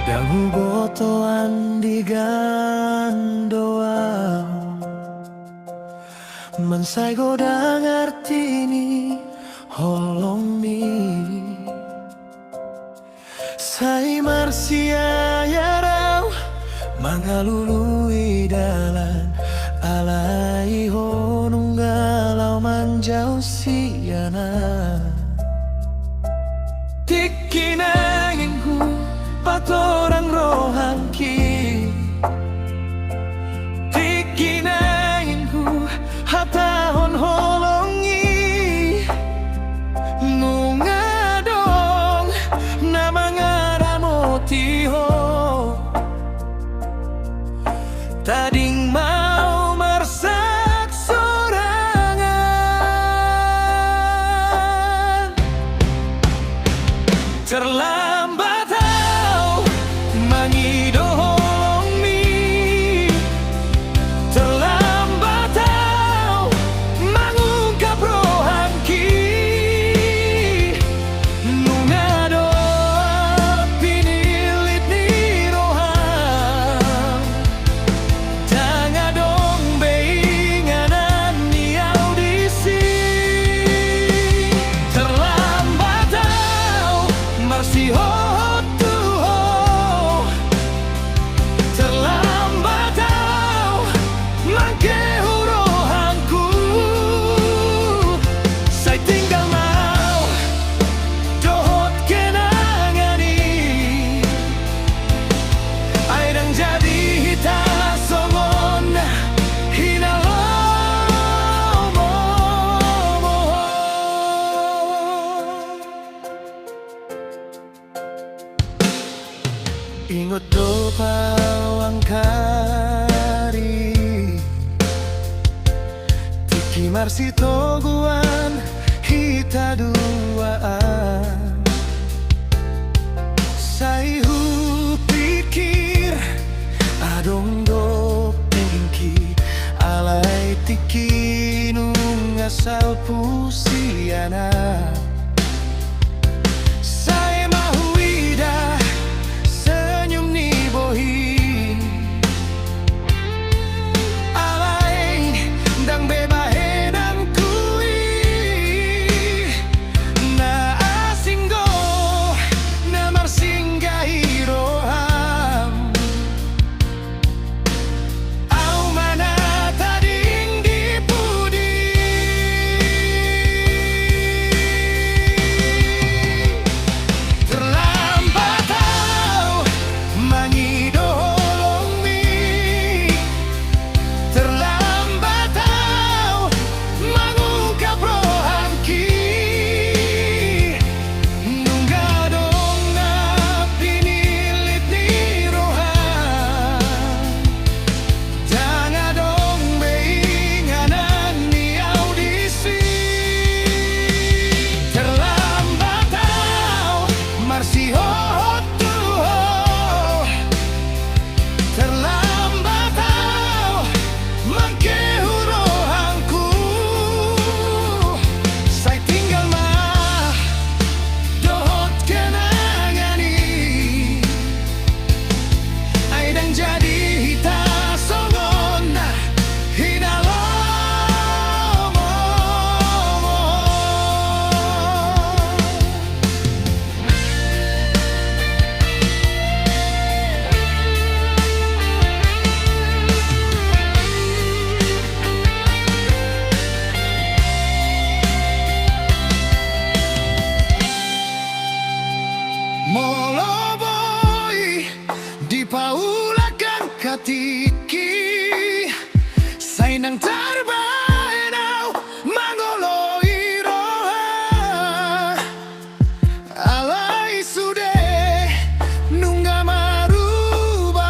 Dahu botoan digandoa Mansai godang artini holong mi Sai marsia yarau mangalului dalan alai honung galau manjau siana Tikinanginku patorang rohangki Tikinanginku hatahon holongi Nungadong na mga motiho Tading mau marsak sorangan Terlambat tau mangidohong mi Terlambat tau mangungkap rohangki Nungado pinilit ni rohang Tangadong beinganan ni audisi Terlambat tau marsiho tuho Terlambat tau mangkehu rohangku Saya tinggal mau dohot kenangani Airang jadi hita songon hinalomo Ingot do pawang kari Tiki marsi toguan hita duaan Sai hu pikir adong do pengki Alai tiki nung asal pusiana Saya mahu ida senyum ni bohi Alai dang bebahe dan kui Na asinggo na marsinggahi roham Au mana tading dipudi Terlambat tau mangidohong mi Terlambat tau mangungkap rohangki Nunggadong na pinilit ni rohang Tangadong beinganan ni audisi Terlambat tau marsiho tuho Terlambat tau mangkehu rohangku Saya tinggal mah dohot kenangani Aidang jadi hita songon hinalomo Moloboy di paulakan katiki Sainang tarbaenau mangoloi roha Alai sude nungga marubahon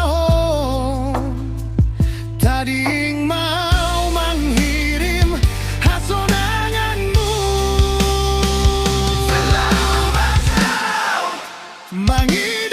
Tading mau menghirim hasonanganmu Selamat tahun menghirim